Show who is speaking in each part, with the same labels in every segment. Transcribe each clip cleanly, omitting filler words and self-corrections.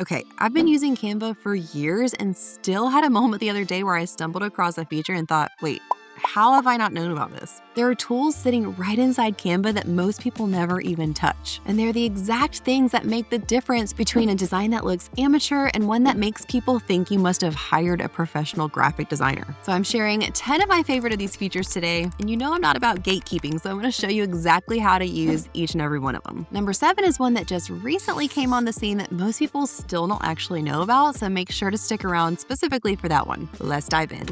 Speaker 1: Okay, I've been using Canva for years and still had a moment the other day where I stumbled across a feature and thought, wait, how have I not known about this? There are tools sitting right inside Canva that most people never even touch. And they're the exact things that make the difference between a design that looks amateur and one that makes people think you must have hired a professional graphic designer. So I'm sharing 10 of my favorite of these features today. And you know I'm not about gatekeeping, so I'm going to show you exactly how to use each and every one of them. Number 7 is one that just recently came on the scene that most people still don't actually know about, so make sure to stick around specifically for that one. Let's dive in.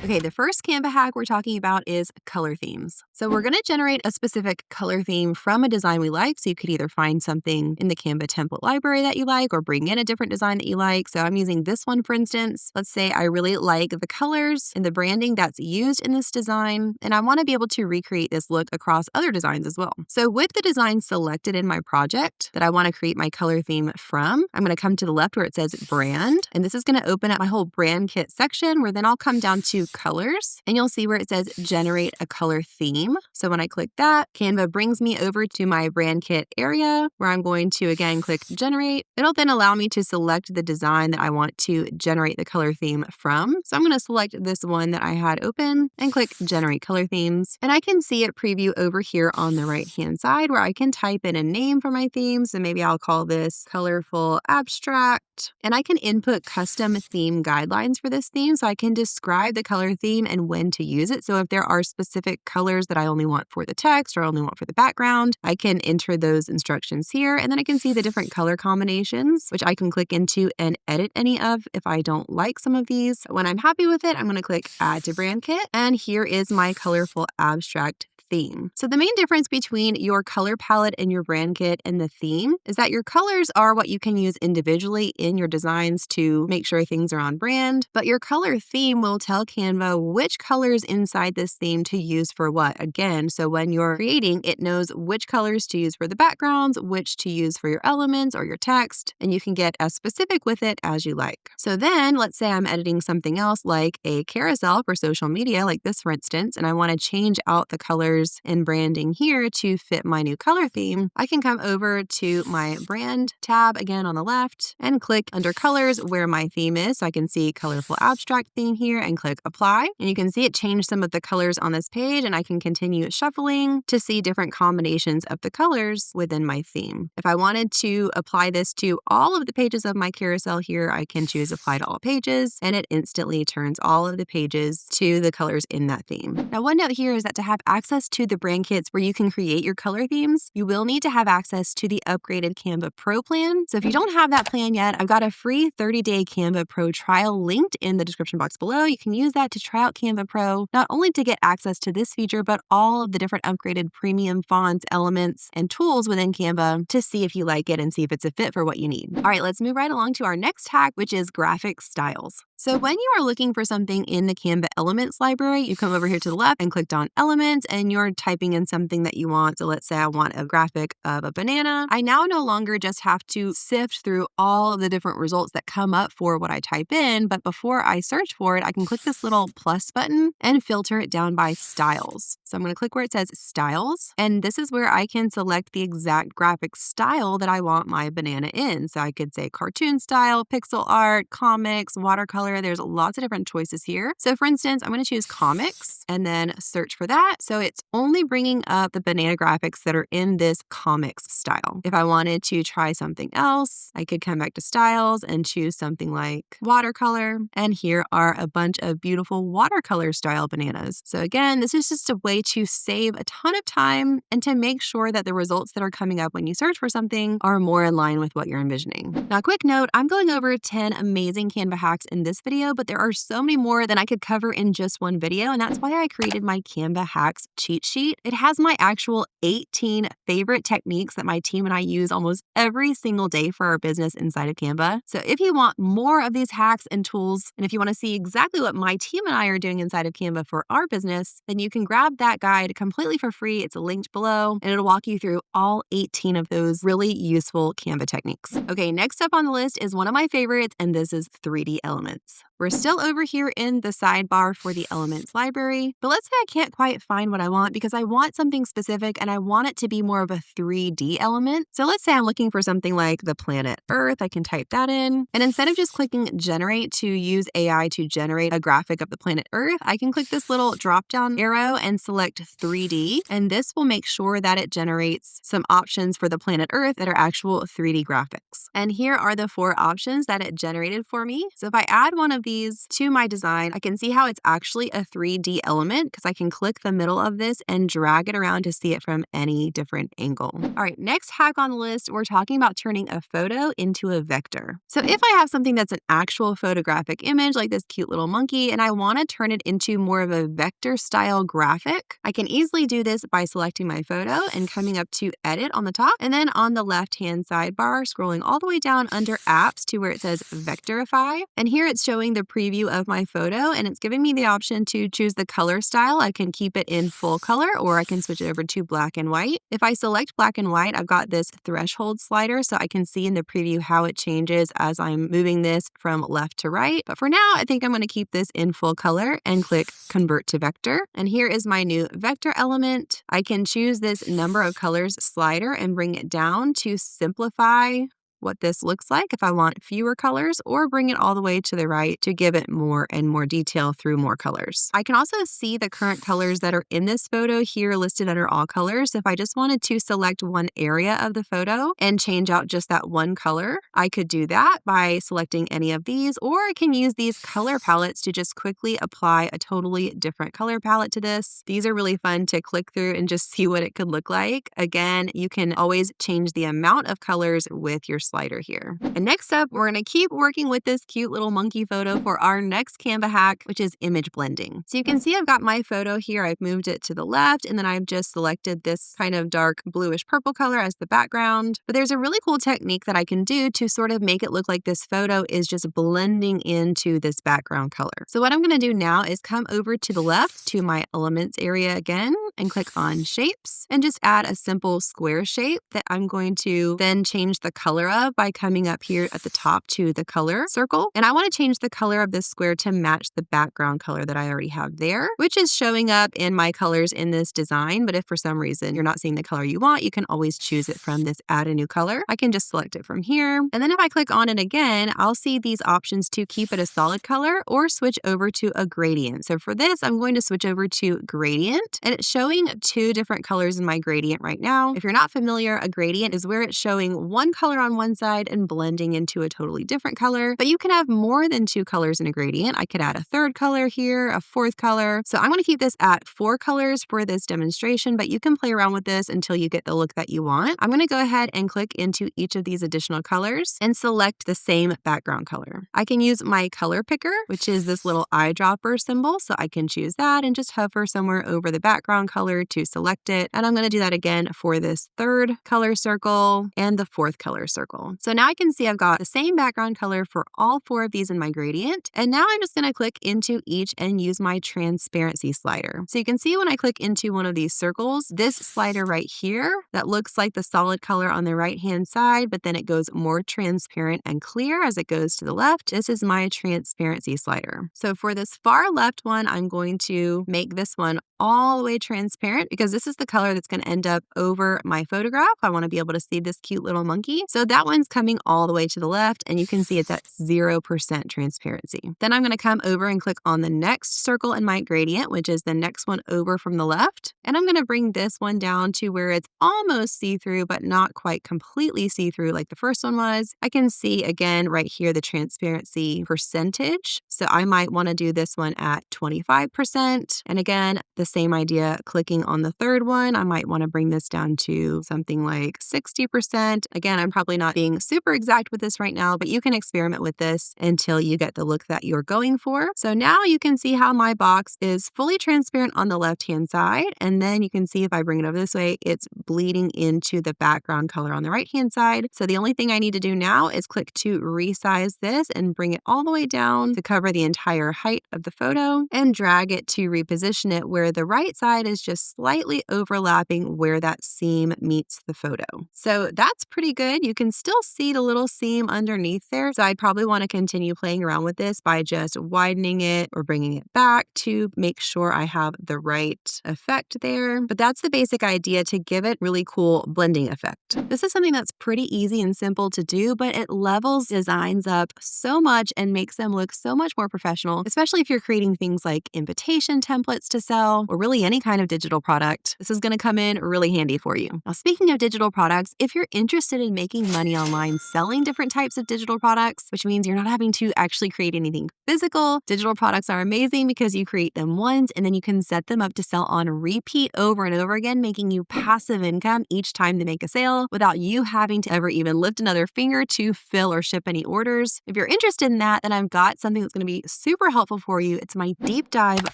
Speaker 1: Okay, the first Canva hack we're talking about is color themes. So we're going to generate a specific color theme from a design we like. So you could either find something in the Canva template library that you like or bring in a different design that you like. So I'm using this one, for instance. Let's say I really like the colors and the branding that's used in this design, and I want to be able to recreate this look across other designs as well. So with the design selected in my project that I want to create my color theme from, I'm going to come to the left where it says brand, and this is going to open up my whole brand kit section where then I'll come down to colors, and you'll see where it says generate a color theme. So when I click that, Canva brings me over to my brand kit area where I'm going to again click generate. It'll then allow me to select the design that I want to generate the color theme from. So I'm going to select this one that I had open and click generate color themes. And I can see it preview over here on the right hand side where I can type in a name for my theme. So maybe I'll call this colorful abstract, and I can input custom theme guidelines for this theme. So I can describe the color theme and when to use it. So if there are specific colors that I only want for the text or only want for the background, I can enter those instructions here. And then I can see the different color combinations, which I can click into and edit any of if I don't like some of these. When I'm happy with it, I'm going to click add to brand kit. And here is my colorful abstract theme. So the main difference between your color palette and your brand kit and the theme is that your colors are what you can use individually in your designs to make sure things are on brand, but your color theme will tell Canva which colors inside this theme to use for what. Again, so when you're creating, it knows which colors to use for the backgrounds, which to use for your elements or your text, and you can get as specific with it as you like. So then let's say I'm editing something else like a carousel for social media, like this for instance, and I want to change out the colors and branding here to fit my new color theme. I can come over to my brand tab again on the left and click under colors where my theme is. So I can see colorful abstract theme here and click apply. And you can see it changed some of the colors on this page, and I can continue shuffling to see different combinations of the colors within my theme. If I wanted to apply this to all of the pages of my carousel here, I can choose apply to all pages, and it instantly turns all of the pages to the colors in that theme. Now, one note here is that to have access to the brand kits where you can create your color themes, you will need to have access to the upgraded Canva Pro plan. So if you don't have that plan yet, I've got a free 30-day Canva Pro trial linked in the description box below. You can use that to try out Canva Pro, not only to get access to this feature, but all of the different upgraded premium fonts, elements, and tools within Canva to see if you like it and see if it's a fit for what you need. All right, let's move right along to our next hack, which is graphic styles. So when you are looking for something in the Canva Elements library, you come over here to the left and clicked on Elements, and you're typing in something that you want. So let's say I want a graphic of a banana. I now no longer just have to sift through all of the different results that come up for what I type in, but before I search for it, I can click this little plus button and filter it down by styles. So I'm going to click where it says styles, and this is where I can select the exact graphic style that I want my banana in. So I could say cartoon style, pixel art, comics, watercolor. There's lots of different choices here. So for instance, I'm going to choose comics and then search for that. So it's only bringing up the banana graphics that are in this comics style. If I wanted to try something else, I could come back to styles and choose something like watercolor. And here are a bunch of beautiful watercolor style bananas. So again, this is just a way to save a ton of time and to make sure that the results that are coming up when you search for something are more in line with what you're envisioning. Now, quick note, I'm going over 10 amazing Canva hacks in this video, but there are so many more than I could cover in just one video, and that's why I created my Canva hacks cheat sheet. It has my actual 18 favorite techniques that my team and I use almost every single day for our business inside of Canva. So if you want more of these hacks and tools, and if you want to see exactly what my team and I are doing inside of Canva for our business, then you can grab that guide completely for free. It's linked below, and it'll walk you through all 18 of those really useful Canva techniques. Okay, next up on the list is one of my favorites, and this is 3D elements. We're still over here in the sidebar for the elements library, but let's say I can't quite find what I want because I want something specific and I want it to be more of a 3D element. So let's say I'm looking for something like the planet Earth. I can type that in. And instead of just clicking generate to use AI to generate a graphic of the planet Earth, I can click this little drop down arrow and select 3D. And this will make sure that it generates some options for the planet Earth that are actual 3D graphics. And here are the 4 options that it generated for me. So if I add one of these to my design, I can see how it's actually a 3D element because I can click the middle of this and drag it around to see it from any different angle. All right, next hack on the list, we're talking about turning a photo into a vector. So if I have something that's an actual photographic image like this cute little monkey and I want to turn it into more of a vector style graphic, I can easily do this by selecting my photo and coming up to edit on the top, and then on the left hand sidebar scrolling all the way down under apps to where it says vectorify. And here it's showing the preview of my photo and it's giving me the option to choose the color style. I can keep it in full color or I can switch it over to black and white. If I select black and white, I've got this threshold slider so I can see in the preview how it changes as I'm moving this from left to right. But for now, I think I'm going to keep this in full color and click convert to vector. And here is my new vector element. I can choose this number of colors slider and bring it down to simplify what this looks like if I want fewer colors, or bring it all the way to the right to give it more and more detail through more colors. I can also see the current colors that are in this photo here listed under all colors. If I just wanted to select one area of the photo and change out just that one color, I could do that by selecting any of these, or I can use these color palettes to just quickly apply a totally different color palette to this. These are really fun to click through and just see what it could look like. Again, you can always change the amount of colors with your slider here. And next up, we're going to keep working with this cute little monkey photo for our next Canva hack, which is image blending. So you can see I've got my photo here. I've moved it to the left and then I've just selected this kind of dark bluish purple color as the background. But there's a really cool technique that I can do to sort of make it look like this photo is just blending into this background color. So what I'm going to do now is come over to the left to my elements area again and click on shapes and just add a simple square shape that I'm going to then change the color of by coming up here at the top to the color circle. And I want to change the color of this square to match the background color that I already have there, which is showing up in my colors in this design. But if for some reason you're not seeing the color you want, you can always choose it from this add a new color. I can just select it from here. And then if I click on it again, I'll see these options to keep it a solid color or switch over to a gradient. So for this, I'm going to switch over to gradient, and it's showing 2 different colors in my gradient right now. If you're not familiar, a gradient is where it's showing one color on one side and blending into a totally different color, but you can have more than 2 colors in a gradient. I could add a 3rd color here, a 4th color. So I'm going to keep this at 4 colors for this demonstration, but you can play around with this until you get the look that you want. I'm going to go ahead and click into each of these additional colors and select the same background color. I can use my color picker, which is this little eyedropper symbol. So I can choose that and just hover somewhere over the background color to select it. And I'm going to do that again for this 3rd color circle and the 4th color circle. So now I can see I've got the same background color for all 4 of these in my gradient. And now I'm just going to click into each and use my transparency slider. So you can see when I click into one of these circles, this slider right here that looks like the solid color on the right hand side, but then it goes more transparent and clear as it goes to the left. This is my transparency slider. So for this far left one, I'm going to make this one all the way transparent because this is the color that's going to end up over my photograph. I want to be able to see this cute little monkey. So that one's coming all the way to the left and you can see it's at 0% transparency. Then I'm going to come over and click on the next circle in my gradient, which is the next one over from the left. And I'm going to bring this one down to where it's almost see-through, but not quite completely see-through like the first one was. I can see again right here the transparency percentage. So I might want to do this one at 25%. And again, the same idea, clicking on the 3rd one, I might want to bring this down to something like 60%. Again, I'm probably not being super exact with this right now, but you can experiment with this until you get the look that you're going for. So now you can see how my box is fully transparent on the left-hand side. And then you can see if I bring it over this way, it's bleeding into the background color on the right-hand side. So the only thing I need to do now is click to resize this and bring it all the way down to cover over the entire height of the photo and drag it to reposition it where the right side is just slightly overlapping where that seam meets the photo. So that's pretty good. You can still see the little seam underneath there. So I'd probably want to continue playing around with this by just widening it or bringing it back to make sure I have the right effect there. But that's the basic idea to give it really cool blending effect. This is something that's pretty easy and simple to do, but it levels designs up so much and makes them look so much more professional, especially if you're creating things like invitation templates to sell or really any kind of digital product. This is going to come in really handy for you. Now, speaking of digital products, if you're interested in making money online selling different types of digital products, which means you're not having to actually create anything physical, digital products are amazing because you create them once and then you can set them up to sell on repeat over and over again, making you passive income each time they make a sale without you having to ever even lift another finger to fill or ship any orders. If you're interested in that, then I've got something that's going to be super helpful for you. It's my deep dive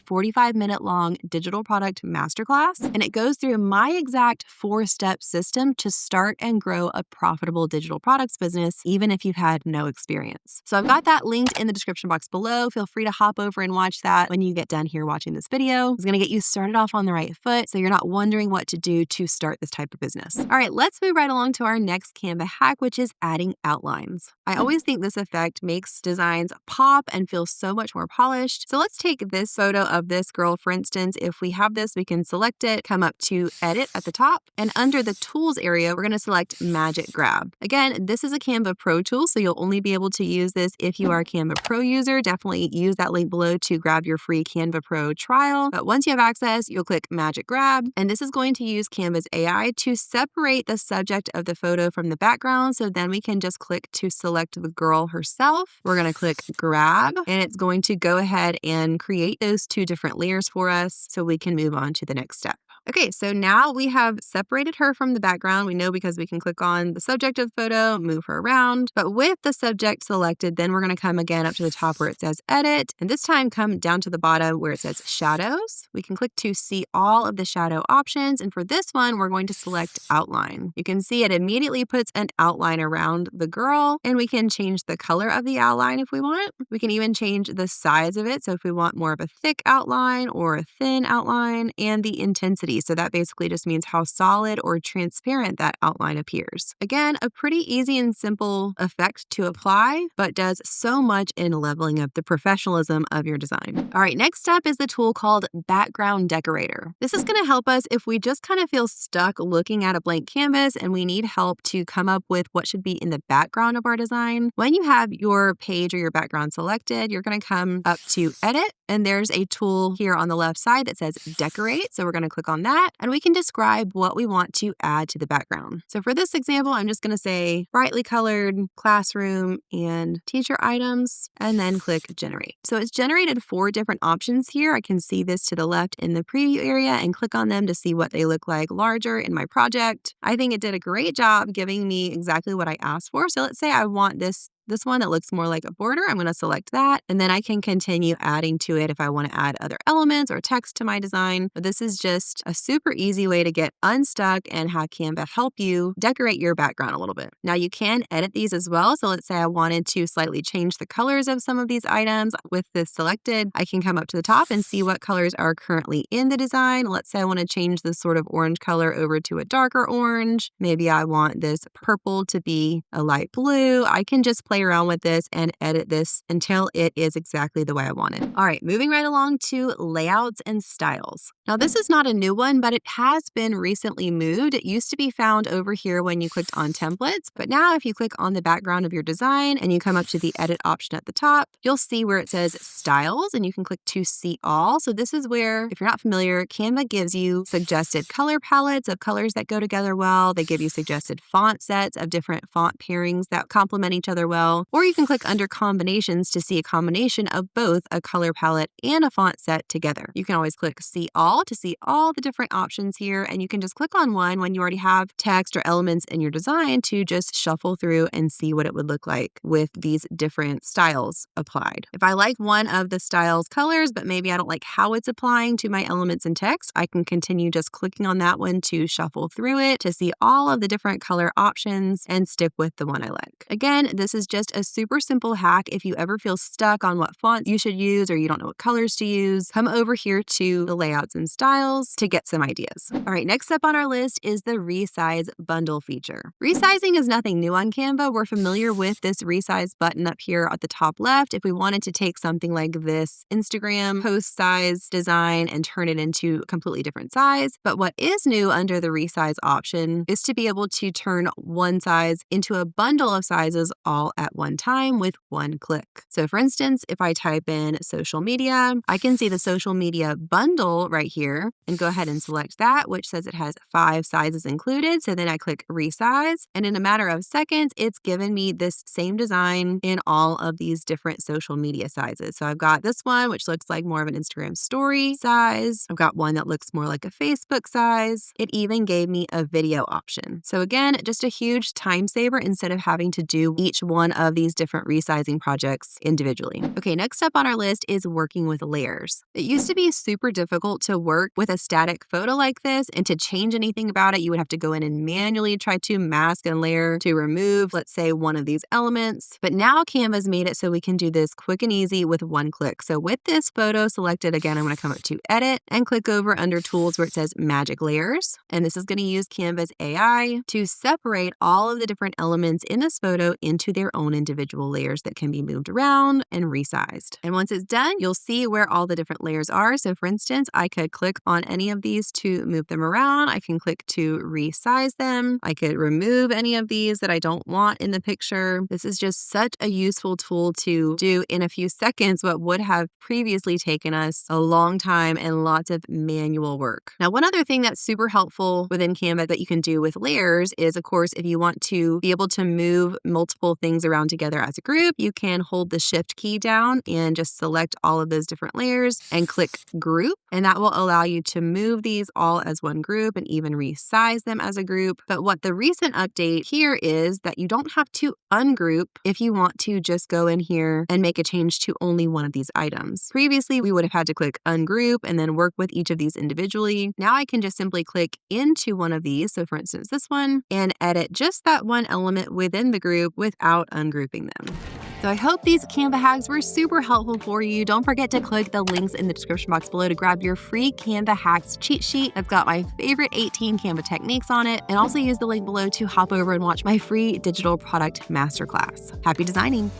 Speaker 1: 45-minute long digital product masterclass, and it goes through my exact 4-step system to start and grow a profitable digital products business, even if you've had no experience. So I've got that linked in the description box below. Feel free to hop over and watch that when you get done here watching this video. It's going to get you started off on the right foot so you're not wondering what to do to start this type of business. All right, let's move right along to our next Canva hack, which is adding outlines. I always think this effect makes designs pop and feel so much more polished. So let's take this photo of this girl, for instance. If we have this, we can select it, come up to edit at the top, and under the tools area, we're going to select magic grab. Again, this is a Canva Pro tool, so you'll only be able to use this if you are a Canva Pro user. Definitely use that link below to grab your free Canva Pro trial. But once you have access, you'll click magic grab, and this is going to use Canva's AI to separate the subject of the photo from the background. So then we can just click to select the girl herself. We're going to click grab, and it's going to go ahead and create those 2 different layers for us so we can move on to the next step. Okay, so now we have separated her from the background. We know because we can click on the subject of the photo, move her around. But with the subject selected, then we're going to come again up to the top where it says edit, and this time come down to the bottom where it says shadows. We can click to see all of the shadow options, and for this one, we're going to select outline. You can see it immediately puts an outline around the girl, and we can change the color of the outline if we want. We can even change the size of it, so if we want more of a thick outline or a thin outline, and the intensity. So that basically just means how solid or transparent that outline appears. Again, a pretty easy and simple effect to apply, but does so much in leveling up the professionalism of your design. All right, next up is the tool called Background Decorator. This is going to help us if we just kind of feel stuck looking at a blank canvas and we need help to come up with what should be in the background of our design. When you have your page or your background selected, you're going to come up to edit, and there's a tool here on the left side that says decorate. So we're going to click on that, and we can describe what we want to add to the background. So for this example, I'm just going to say brightly colored classroom and teacher items, and then click generate. So it's generated 4 different options here. I can see this to the left in the preview area and click on them to see what they look like larger in my project. I think it did a great job giving me exactly what I asked for. So let's say I want this one that looks more like a border. I'm going to select that, and then I can continue adding to it if I want to add other elements or text to my design. But this is just a super easy way to get unstuck and have Canva help you decorate your background a little bit. Now you can edit these as well. So let's say I wanted to slightly change the colors of some of these items. With this selected, I can come up to the top and see what colors are currently in the design. Let's say I want to change this sort of orange color over to a darker orange. Maybe I want this purple to be a light blue. I can just play around with this and edit this until it is exactly the way I want it. All right, moving right along to layouts and styles. Now this is not a new one, but it has been recently moved. It used to be found over here when you clicked on templates, but now if you click on the background of your design and you come up to the edit option at the top, you'll see where it says styles, and you can click to see all. So this is where, if you're not familiar, Canva gives you suggested color palettes of colors that go together well. They give you suggested font sets of different font pairings that complement each other well. Or you can click under combinations to see a combination of both a color palette and a font set together. You can always click see all to see all the different options here, and you can just click on one when you already have text or elements in your design to just shuffle through and see what it would look like with these different styles applied. If I like one of the styles colors, but maybe I don't like how it's applying to my elements and text, I can continue just clicking on that one to shuffle through it to see all of the different color options and stick with the one I like. Again, this is just just a super simple hack if you ever feel stuck on what font you should use or you don't know what colors to use. Come over here to the layouts and styles to get some ideas. All right, next up on our list is the Resize bundle feature. Resizing is nothing new on Canva. We're familiar with this resize button up here at the top left. If we wanted to take something like this Instagram post size design and turn it into a completely different size. But what is new under the resize option is to be able to turn one size into a bundle of sizes all at one time with one click. So for instance, if I type in social media, I can see the social media bundle right here and go ahead and select that, which says it has 5 sizes included. So then I click resize, and in a matter of seconds, it's given me this same design in all of these different social media sizes. So I've got this one, which looks like more of an Instagram story size. I've got one that looks more like a Facebook size. It even gave me a video option. So again, just a huge time saver instead of having to do each one of these different resizing projects individually. Okay, next up on our list is working with layers. It used to be super difficult to work with a static photo like this, and to change anything about it, you would have to go in and manually try to mask and layer to remove, let's say, one of these elements. But now Canva's made it so we can do this quick and easy with one click. So with this photo selected, again, I'm going to come up to Edit and click over under Tools where it says Magic Layers. And this is going to use Canva's AI to separate all of the different elements in this photo into their own individual layers that can be moved around and resized. And once it's done, you'll see where all the different layers are. So for instance, I could click on any of these to move them around. I can click to resize them. I could remove any of these that I don't want in the picture. This is just such a useful tool to do in a few seconds what would have previously taken us a long time and lots of manual work. Now, one other thing that's super helpful within Canva that you can do with layers is, of course, if you want to be able to move multiple things around together as a group, you can hold the Shift key down and just select all of those different layers and click Group. And that will allow you to move these all as one group and even resize them as a group. But what the recent update here is that you don't have to ungroup if you want to just go in here and make a change to only one of these items. Previously, we would have had to click ungroup and then work with each of these individually. Now I can just simply click into one of these. So for instance, this one, and edit just that one element within the group without ungrouping them. So I hope these Canva hacks were super helpful for you. Don't forget to click the links in the description box below to grab your free Canva hacks cheat sheet. I've got my favorite 18 Canva techniques on it, and also use the link below to hop over and watch my free digital product masterclass. Happy designing!